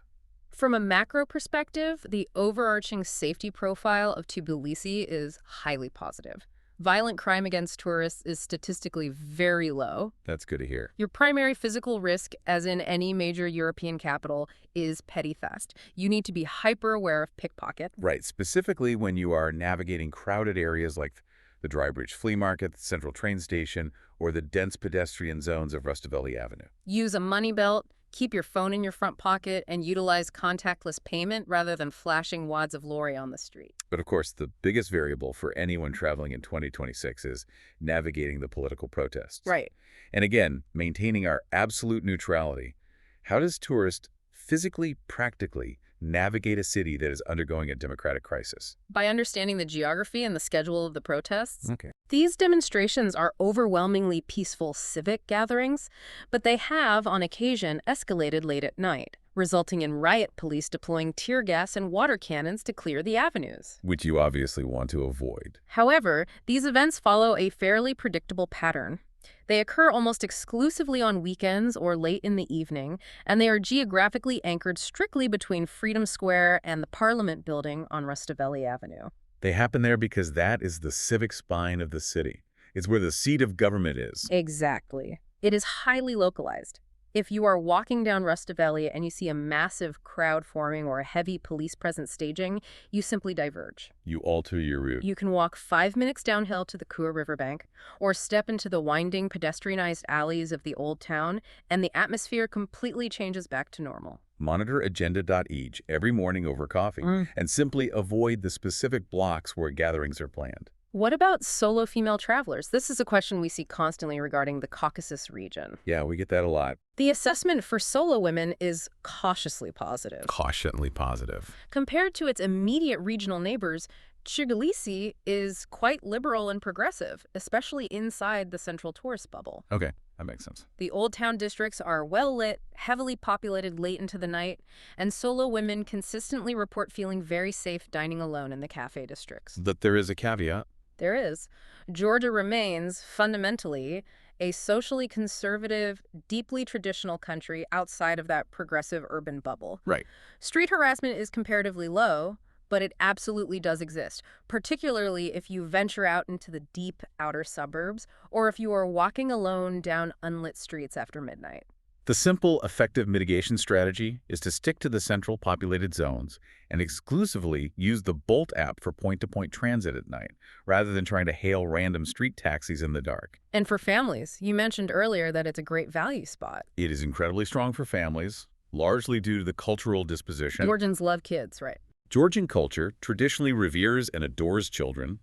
From a macro perspective, the overarching safety profile of Tbilisi is highly positive. Violent crime against tourists is statistically very low. That's good to hear. Your primary physical risk, as in any major European capital, is petty theft. You need to be hyper aware of pickpocket. Right, specifically when you are navigating crowded areas like the Drybridge Flea Market, the Central Train Station, or the dense pedestrian zones of Rustaveli Avenue. Use a money belt, keep your phone in your front pocket, and utilize contactless payment rather than flashing wads of lorry on the street. But of course, the biggest variable for anyone traveling in 2026 is navigating the political protests. Right. And again, maintaining our absolute neutrality. How does tourists physically, practically navigate a city that is undergoing a democratic crisis? By understanding the geography and the schedule of the protests. Okay. These demonstrations are overwhelmingly peaceful civic gatherings, but they have, on occasion, escalated late at night, resulting in riot police deploying tear gas and water cannons to clear the avenues. Which you obviously want to avoid. However, these events follow a fairly predictable pattern. They occur almost exclusively on weekends or late in the evening, and they are geographically anchored strictly between Freedom Square and the Parliament Building on Rustaveli Avenue. They happen there because that is the civic spine of the city. It's where the seat of government is. Exactly. It is highly localized. If you are walking down Rustaveli and you see a massive crowd forming or a heavy police presence staging, you simply diverge. You alter your route. You can walk 5 minutes downhill to the Kura riverbank or step into the winding pedestrianized alleys of the old town, and the atmosphere completely changes back to normal. Monitor agenda.eg every morning over coffee and simply avoid the specific blocks where gatherings are planned. What about solo female travelers? This is a question we see constantly regarding the Caucasus region. Yeah, we get that a lot. The assessment for solo women is cautiously positive. Cautiously positive. Compared to its immediate regional neighbors, Tbilisi is quite liberal and progressive, especially inside the central tourist bubble. Okay, that makes sense. The old town districts are well-lit, heavily populated late into the night, and solo women consistently report feeling very safe dining alone in the cafe districts. But there is a caveat. There is. Georgia remains, fundamentally, a socially conservative, deeply traditional country outside of that progressive urban bubble. Right. Street harassment is comparatively low, but it absolutely does exist, particularly if you venture out into the deep outer suburbs or if you are walking alone down unlit streets after midnight. The simple, effective mitigation strategy is to stick to the central populated zones and exclusively use the Bolt app for point-to-point transit at night, rather than trying to hail random street taxis in the dark. And for families, you mentioned earlier that it's a great value spot. It is incredibly strong for families, largely due to the cultural disposition. Georgians love kids, right? Georgian culture traditionally reveres and adores children.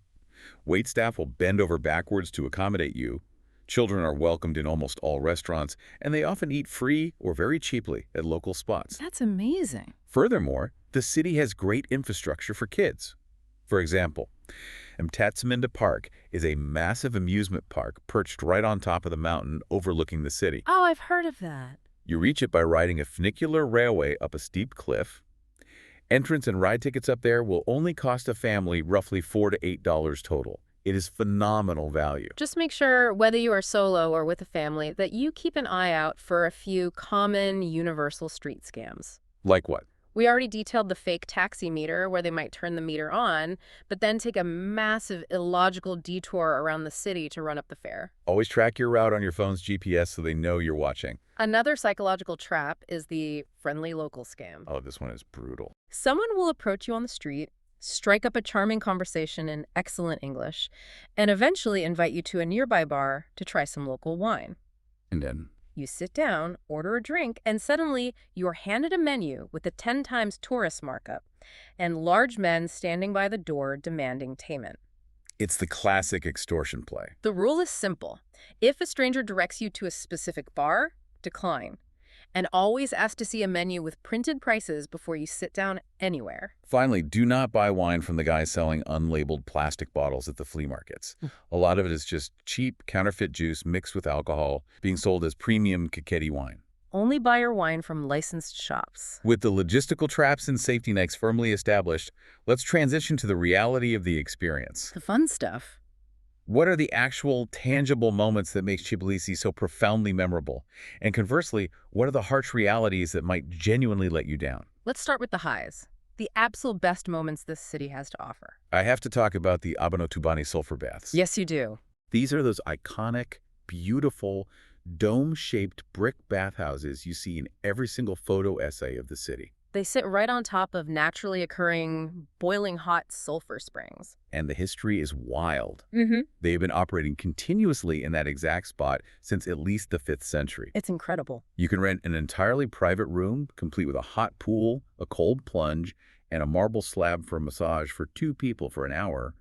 Waitstaff will bend over backwards to accommodate you. Children are welcomed in almost all restaurants, and they often eat free or very cheaply at local spots. That's amazing. Furthermore, the city has great infrastructure for kids. For example, Mtatseminda Park is a massive amusement park perched right on top of the mountain overlooking the city. Oh, I've heard of that. You reach it by riding a funicular railway up a steep cliff. Entrance and ride tickets up there will only cost a family roughly $4 to $8 total. It is phenomenal value. Just make sure, whether you are solo or with a family, that you keep an eye out for a few common universal street scams. Like what? We already detailed the fake taxi meter, where they might turn the meter on, but then take a massive illogical detour around the city to run up the fare. Always track your route on your phone's GPS so they know you're watching. Another psychological trap is the friendly local scam. Oh, this one is brutal. Someone will approach you on the street, strike up a charming conversation in excellent English, and eventually invite you to a nearby bar to try some local wine. And then? You sit down, order a drink, and suddenly you're handed a menu with a 10 times tourist markup and large men standing by the door demanding payment. It's the classic extortion play. The rule is simple. If a stranger directs you to a specific bar, decline. And always ask to see a menu with printed prices before you sit down anywhere. Finally, do not buy wine from the guys selling unlabeled plastic bottles at the flea markets. A lot of it is just cheap, counterfeit juice mixed with alcohol being sold as premium Kakheti wine. Only buy your wine from licensed shops. With the logistical traps and safety nets firmly established, let's transition to the reality of the experience. The fun stuff. What are the actual, tangible moments that make Tbilisi so profoundly memorable? And conversely, what are the harsh realities that might genuinely let you down? Let's start with the highs. The absolute best moments this city has to offer. I have to talk about the Abanotubani sulphur baths. Yes, you do. These are those iconic, beautiful, dome-shaped brick bathhouses you see in every single photo essay of the city. They sit right on top of naturally occurring, boiling hot sulfur springs. And the history is wild. Mm-hmm. They have been operating continuously in that exact spot since at least the 5th century. It's incredible. You can rent an entirely private room, complete with a hot pool, a cold plunge, and a marble slab for a massage for 2 people for an hour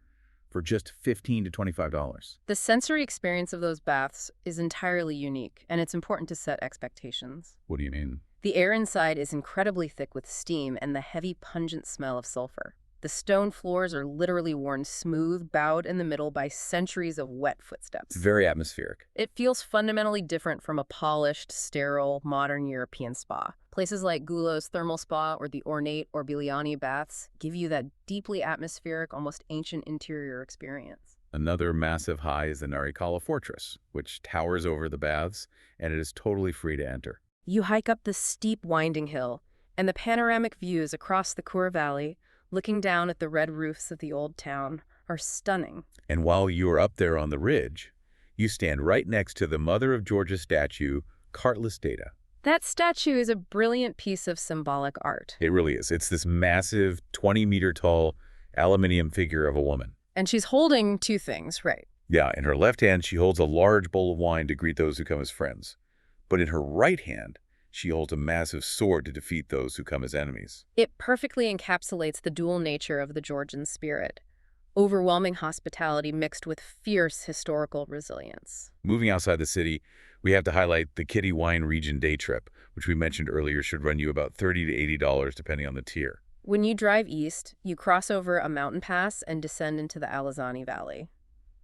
for just $15 to $25. The sensory experience of those baths is entirely unique, and it's important to set expectations. What do you mean? The air inside is incredibly thick with steam and the heavy, pungent smell of sulfur. The stone floors are literally worn smooth, bowed in the middle by centuries of wet footsteps. It's very atmospheric. It feels fundamentally different from a polished, sterile, modern European spa. Places like Gulo's thermal spa or the ornate Orbiliani baths give you that deeply atmospheric, almost ancient interior experience. Another massive high is the Narikala Fortress, which towers over the baths, and it is totally free to enter. You hike up the steep, winding hill, and the panoramic views across the Kur Valley, looking down at the red roofs of the old town, are stunning. And while you are up there on the ridge, you stand right next to the Mother of Georgia statue, Kartlis Data. That statue is a brilliant piece of symbolic art. It really is. It's this massive, 20-meter-tall aluminium figure of a woman. And she's holding 2 things, right? Yeah, in her left hand, she holds a large bowl of wine to greet those who come as friends. But in her right hand, she holds a massive sword to defeat those who come as enemies. It perfectly encapsulates the dual nature of the Georgian spirit. Overwhelming hospitality mixed with fierce historical resilience. Moving outside the city, we have to highlight the Kitty Wine Region day trip, which we mentioned earlier should run you about $30 to $80 depending on the tier. When you drive east, you cross over a mountain pass and descend into the Alizani Valley.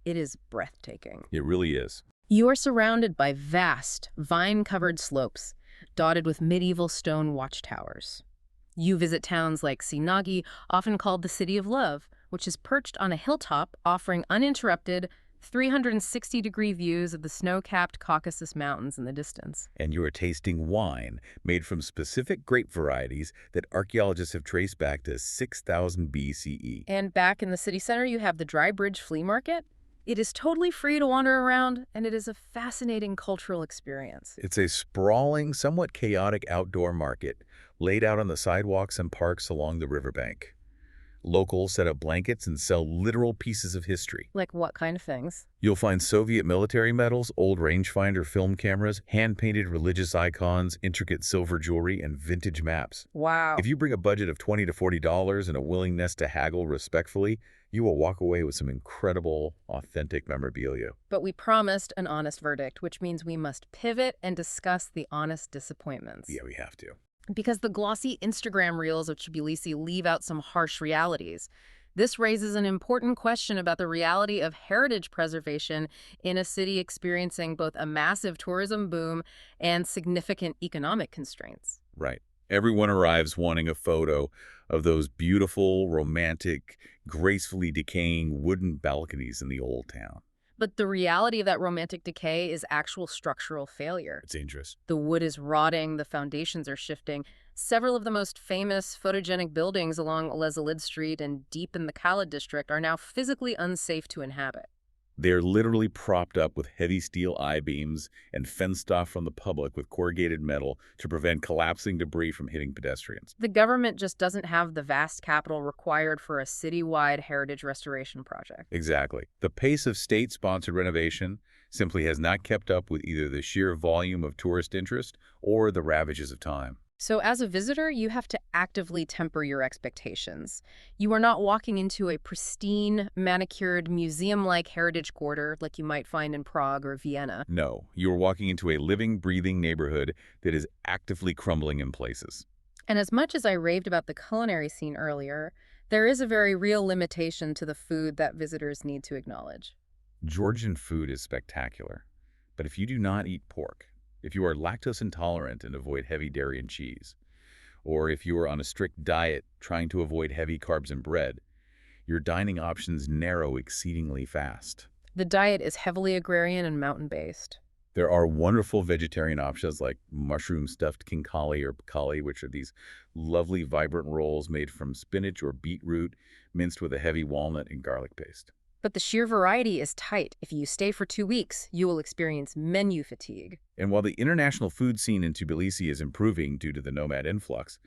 It is breathtaking. It really is. You are surrounded by vast, vine-covered slopes, dotted with medieval stone watchtowers. You visit towns like Sinagi, often called the City of Love, which is perched on a hilltop offering uninterrupted, 360-degree views of the snow-capped Caucasus Mountains in the distance. And you are tasting wine made from specific grape varieties that archaeologists have traced back to 6000 BCE. And back in the city center, you have the Dry Bridge Flea Market. It is totally free to wander around, and it is a fascinating cultural experience. It's a sprawling, somewhat chaotic outdoor market laid out on the sidewalks and parks along the riverbank. Locals set up blankets and sell literal pieces of history. Like what kind of things? You'll find Soviet military medals, old rangefinder film cameras, hand-painted religious icons, intricate silver jewelry, and vintage maps. Wow. If you bring a budget of $20 to $40 and a willingness to haggle respectfully, you will walk away with some incredible, authentic memorabilia. But we promised an honest verdict, which means we must pivot and discuss the honest disappointments. Yeah, we have to. Because the glossy Instagram reels of Tbilisi leave out some harsh realities. This raises an important question about the reality of heritage preservation in a city experiencing both a massive tourism boom and significant economic constraints. Right. Everyone arrives wanting a photo of those beautiful, romantic, gracefully decaying wooden balconies in the old town. But the reality of that romantic decay is actual structural failure. It's dangerous. The wood is rotting, the foundations are shifting. Several of the most famous photogenic buildings along Lezalid Street and deep in the Khalid district are now physically unsafe to inhabit. They're literally propped up with heavy steel I-beams and fenced off from the public with corrugated metal to prevent collapsing debris from hitting pedestrians. The government just doesn't have the vast capital required for a citywide heritage restoration project. Exactly. The pace of state-sponsored renovation simply has not kept up with either the sheer volume of tourist interest or the ravages of time. So as a visitor, you have to actively temper your expectations. You are not walking into a pristine, manicured, museum-like heritage quarter like you might find in Prague or Vienna. No, you are walking into a living, breathing neighborhood that is actively crumbling in places. And as much as I raved about the culinary scene earlier, there is a very real limitation to the food that visitors need to acknowledge. Georgian food is spectacular, but if you do not eat pork, if you are lactose intolerant and avoid heavy dairy and cheese, or if you are on a strict diet trying to avoid heavy carbs and bread, your dining options narrow exceedingly fast. The diet is heavily agrarian and mountain-based. There are wonderful vegetarian options like mushroom-stuffed khinkali or pakali, which are these lovely, vibrant rolls made from spinach or beetroot, minced with a heavy walnut and garlic paste. But the sheer variety is tight. If you stay for 2 weeks, you will experience menu fatigue. And while the international food scene in Tbilisi is improving due to the nomad influx,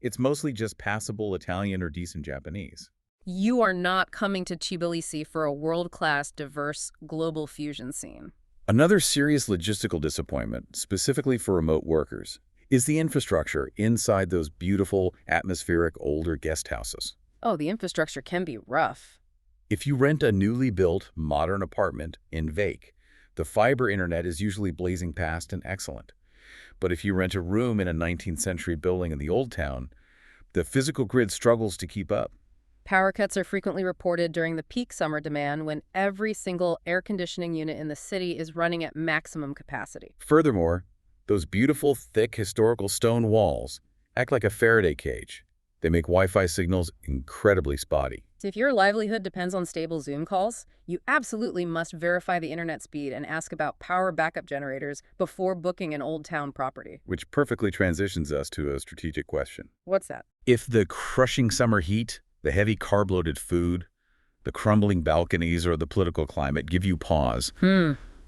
it's mostly just passable Italian or decent Japanese. You are not coming to Tbilisi for a world-class, diverse, global fusion scene. Another serious logistical disappointment, specifically for remote workers, is the infrastructure inside those beautiful, atmospheric, older guest houses. Oh, the infrastructure can be rough. If you rent a newly built, modern apartment in Vake, the fiber internet is usually blazing past and excellent. But if you rent a room in a 19th century building in the Old Town, the physical grid struggles to keep up. Power cuts are frequently reported during the peak summer demand when every single air conditioning unit in the city is running at maximum capacity. Furthermore, those beautiful, thick, historical stone walls act like a Faraday cage. They make Wi-Fi signals incredibly spotty. So if your livelihood depends on stable Zoom calls, you absolutely must verify the internet speed and ask about power backup generators before booking an Old Town property. Which perfectly transitions us to a strategic question. What's that? If the crushing summer heat, the heavy carb-loaded food, the crumbling balconies, or the political climate give you pause,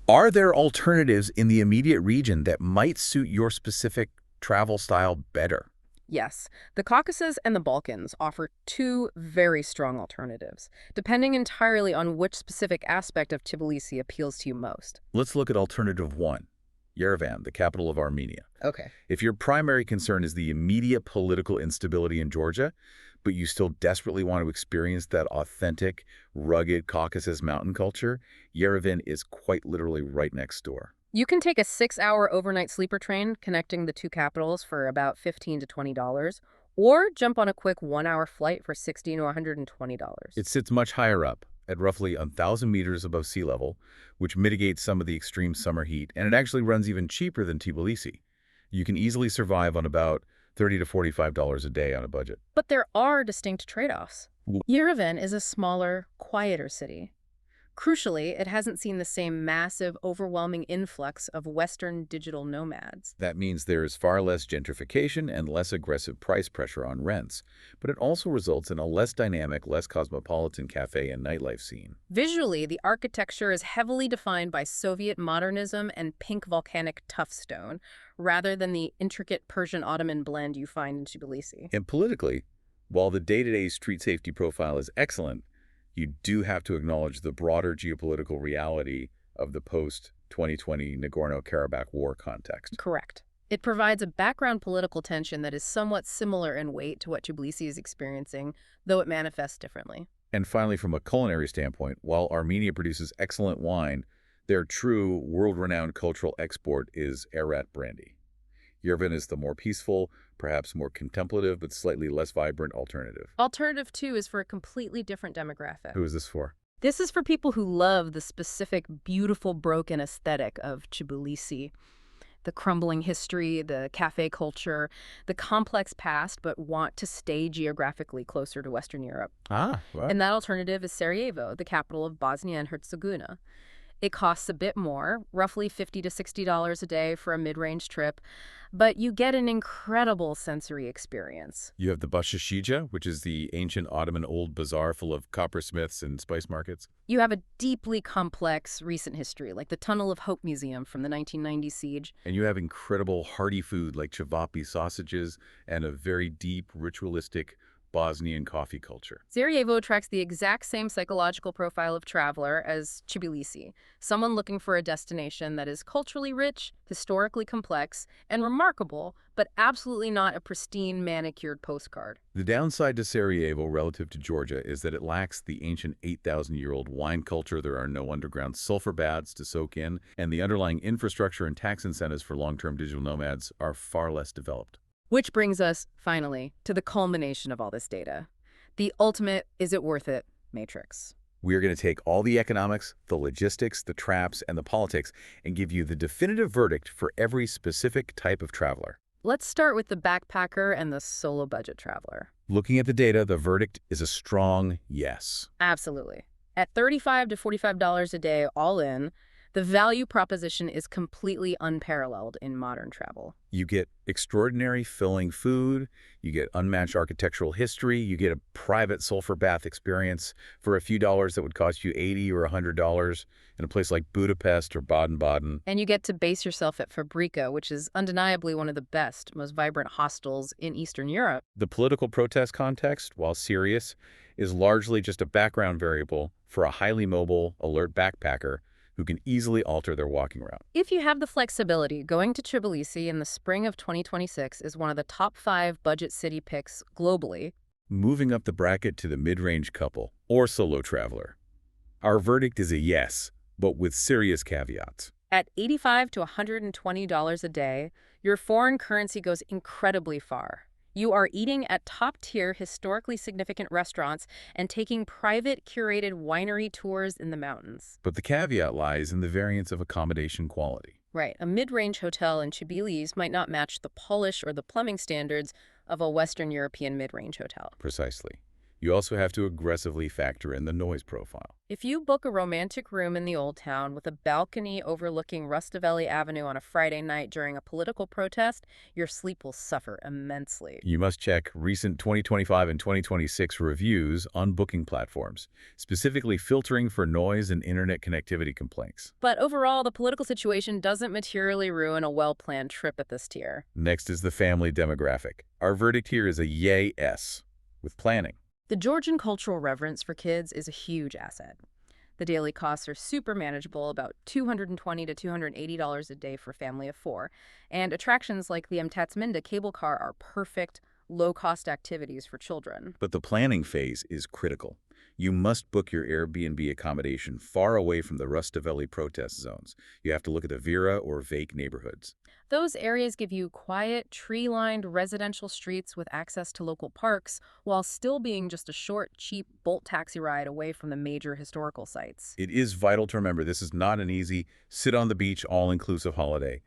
are there alternatives in the immediate region that might suit your specific travel style better? Yes, the Caucasus and the Balkans offer 2 very strong alternatives, depending entirely on which specific aspect of Tbilisi appeals to you most. Let's look at alternative 1, Yerevan, the capital of Armenia. Okay. If your primary concern is the immediate political instability in Georgia, but you still desperately want to experience that authentic, rugged Caucasus mountain culture, Yerevan is quite literally right next door. You can take a 6-hour overnight sleeper train connecting the 2 capitals for about $15 to $20, or jump on a quick 1-hour flight for $60 to $120. It sits much higher up, at roughly 1,000 meters above sea level, which mitigates some of the extreme summer heat, and it actually runs even cheaper than Tbilisi. You can easily survive on about $30 to $45 a day on a budget. But there are distinct trade-offs. Yerevan is a smaller, quieter city. Crucially, it hasn't seen the same massive, overwhelming influx of Western digital nomads. That means there is far less gentrification and less aggressive price pressure on rents, but it also results in a less dynamic, less cosmopolitan cafe and nightlife scene. Visually, the architecture is heavily defined by Soviet modernism and pink volcanic tuffstone, rather than the intricate Persian Ottoman blend you find in Tbilisi. And politically, while the day-to-day street safety profile is excellent, you do have to acknowledge the broader geopolitical reality of the post-2020 Nagorno-Karabakh war context. Correct. It provides a background political tension that is somewhat similar in weight to what Tbilisi is experiencing, though it manifests differently. And finally, from a culinary standpoint, while Armenia produces excellent wine, their true world-renowned cultural export is Arat brandy. Yerevan is the more peaceful, perhaps more contemplative, but slightly less vibrant alternative. Alternative 2 is for a completely different demographic. Who is this for? This is for people who love the specific, beautiful, broken aesthetic of Tbilisi. The crumbling history, the cafe culture, the complex past, but want to stay geographically closer to Western Europe. Ah, well. And that alternative is Sarajevo, the capital of Bosnia and Herzegovina. It costs a bit more, roughly $50 to $60 a day for a mid-range trip, but you get an incredible sensory experience. You have the Bashashija, which is the ancient Ottoman old bazaar full of coppersmiths and spice markets. You have a deeply complex recent history, like the Tunnel of Hope Museum from the 1990 siege. And you have incredible hearty food like cevapi sausages and a very deep, ritualistic Bosnian coffee culture. Sarajevo attracts the exact same psychological profile of traveler as Tbilisi, someone looking for a destination that is culturally rich, historically complex, and remarkable, but absolutely not a pristine, manicured postcard. The downside to Sarajevo relative to Georgia is that it lacks the ancient 8,000-year-old wine culture. There are no underground sulphur baths to soak in, and the underlying infrastructure and tax incentives for long-term digital nomads are far less developed. Which brings us, finally, to the culmination of all this data. The ultimate is it worth it matrix. We're going to take all the economics, the logistics, the traps, and the politics and give you the definitive verdict for every specific type of traveler. Let's start with the backpacker and the solo budget traveler. Looking at the data, the verdict is a strong yes. Absolutely. At $35 to $45 a day all in, the value proposition is completely unparalleled in modern travel. You get extraordinary filling food, you get unmatched architectural history, you get a private sulphur bath experience for a few dollars that would cost you $80 or $100 in a place like Budapest or Baden-Baden. And you get to base yourself at Fabrika, which is undeniably one of the best, most vibrant hostels in Eastern Europe. The political protest context, while serious, is largely just a background variable for a highly mobile, alert backpacker who can easily alter their walking route. If you have the flexibility, going to Tbilisi in the spring of 2026 is one of the top 5 budget city picks globally. Moving up the bracket to the mid-range couple or solo traveler. Our verdict is a yes, but with serious caveats. At $85 to $120 a day, your foreign currency goes incredibly far. You are eating at top-tier, historically significant restaurants and taking private, curated winery tours in the mountains. But the caveat lies in the variance of accommodation quality. Right. A mid-range hotel in Tbilisi might not match the polish or the plumbing standards of a Western European mid-range hotel. Precisely. You also have to aggressively factor in the noise profile. If you book a romantic room in the Old Town with a balcony overlooking Rustaveli Avenue on a Friday night during a political protest, your sleep will suffer immensely. You must check recent 2025 and 2026 reviews on booking platforms, specifically filtering for noise and internet connectivity complaints. But overall, the political situation doesn't materially ruin a well-planned trip at this tier. Next is the family demographic. Our verdict here is a yay-S, with planning. The Georgian cultural reverence for kids is a huge asset. The daily costs are super manageable, about $220 to $280 a day for a family of 4, and attractions like the Mtatsminda cable car are perfect, low-cost activities for children. But the planning phase is critical. You must book your Airbnb accommodation far away from the Rustaveli protest zones. You have to look at the Vera or Vake neighborhoods. Those areas give you quiet, tree-lined residential streets with access to local parks, while still being just a short, cheap Bolt taxi ride away from the major historical sites. It is vital to remember this is not an easy, sit-on-the-beach, all-inclusive holiday.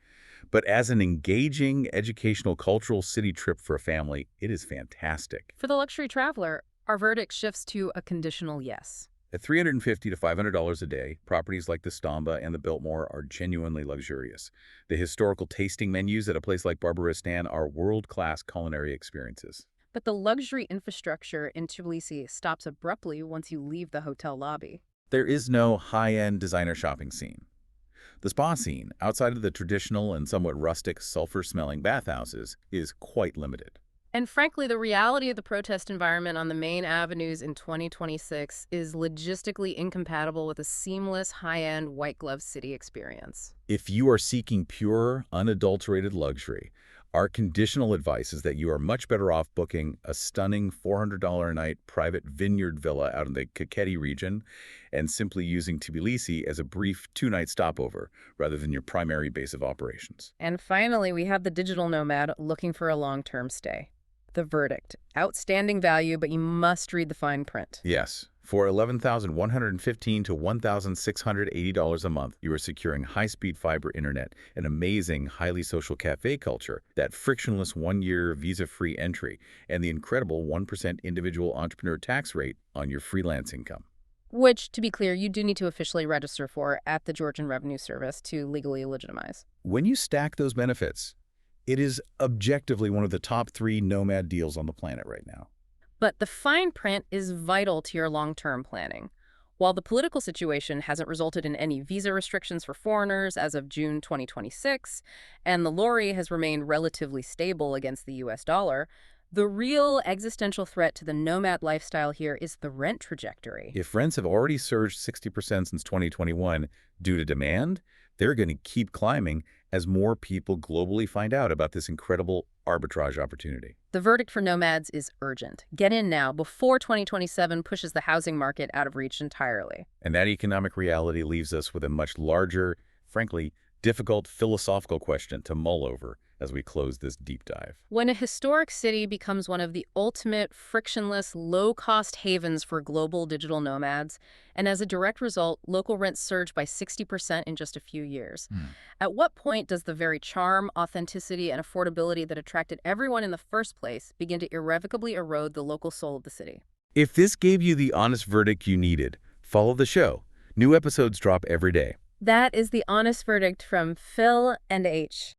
But as an engaging, educational, cultural city trip for a family, it is fantastic. For the luxury traveler, our verdict shifts to a conditional yes. At $350 to $500 a day, properties like the Stamba and the Biltmore are genuinely luxurious. The historical tasting menus at a place like Barbaristan are world-class culinary experiences. But the luxury infrastructure in Tbilisi stops abruptly once you leave the hotel lobby. There is no high-end designer shopping scene. The spa scene, outside of the traditional and somewhat rustic sulphur-smelling bathhouses, is quite limited. And frankly, the reality of the protest environment on the main avenues in 2026 is logistically incompatible with a seamless, high-end, white-glove city experience. If you are seeking pure, unadulterated luxury, our conditional advice is that you are much better off booking a stunning $400 a night private vineyard villa out in the Kakheti region and simply using Tbilisi as a brief two-night stopover rather than your primary base of operations. And finally, we have the digital nomad looking for a long-term stay. The verdict: outstanding value, but you must read the fine print. Yes, for $11,115 to $1,680 a month, you are securing high-speed fiber internet, an amazing, highly social cafe culture, that frictionless one-year visa-free entry, and the incredible 1% individual entrepreneur tax rate on your freelance income. Which, to be clear, you do need to officially register for at the Georgian Revenue Service to legally legitimize. When you stack those benefits, it is objectively one of the top 3 nomad deals on the planet right now. But the fine print is vital to your long-term planning. While the political situation hasn't resulted in any visa restrictions for foreigners as of June 2026, and the lari has remained relatively stable against the US dollar, the real existential threat to the nomad lifestyle here is the rent trajectory. If rents have already surged 60% since 2021 due to demand, they're going to keep climbing as more people globally find out about this incredible arbitrage opportunity. The verdict for nomads is urgent. Get in now before 2027 pushes the housing market out of reach entirely. And that economic reality leaves us with a much larger, frankly, difficult philosophical question to mull over as we close this deep dive. When a historic city becomes one of the ultimate, frictionless, low-cost havens for global digital nomads, and as a direct result, local rents surge by 60% in just a few years, at what point does the very charm, authenticity, and affordability that attracted everyone in the first place begin to irrevocably erode the local soul of the city? If this gave you the honest verdict you needed, follow the show. New episodes drop every day. That is the honest verdict from Phil and H.